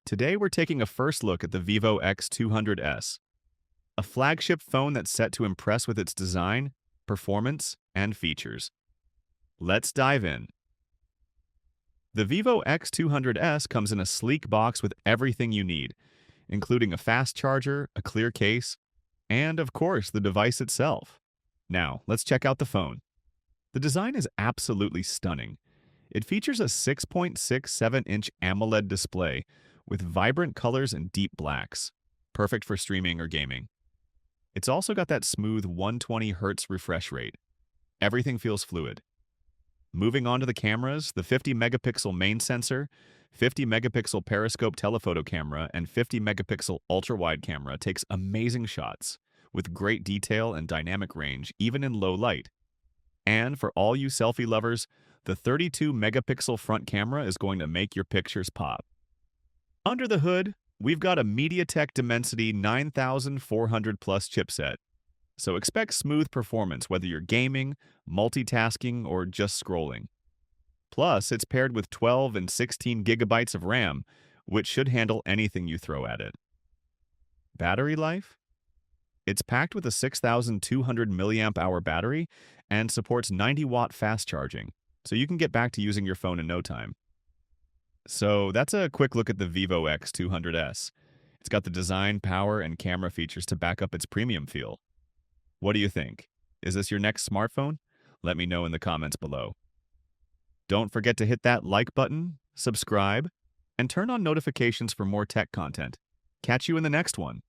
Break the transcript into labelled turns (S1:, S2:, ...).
S1: Today we're taking a first look at the Vivo X200s, a flagship phone that's set to impress with its design, performance, and features. Let's dive in. The Vivo X200s comes in a sleek box with everything you need, including a fast charger, a clear case, and of course the device itself. Now, let's check out the phone. The design is absolutely stunning. It features a 6.67-inch AMOLED display with vibrant colors and deep blacks, perfect for streaming or gaming. It's also got that smooth 120 Hz refresh rate. Everything feels fluid. Moving on to the cameras, the 50-megapixel main sensor, 50-megapixel periscope telephoto camera, and 50-megapixel ultra-wide camera takes amazing shots with great detail and dynamic range even in low light. And for all you selfie lovers, the 32-megapixel front camera is going to make your pictures pop. Under the hood, we've got a Mediatek Dimensity 9400 plus chipset. So expect smooth performance whether you're gaming, multitasking, or just scrolling. Plus, it's paired with 12 and 16 gigabytes of RAM, which should handle anything you throw at it. Battery life? It's packed with a 6,200 milliamp hour battery and supports 90-watt fast charging, so you can get back to using your phone in no time. So that's a quick look at the Vivo X200s. It's got the design, power, and camera features to back up its premium feel. What do you think? Is this your next smartphone? Let me know in the comments below. Don't forget to hit that like button, subscribe, and turn on notifications for more tech content. Catch you in the next one.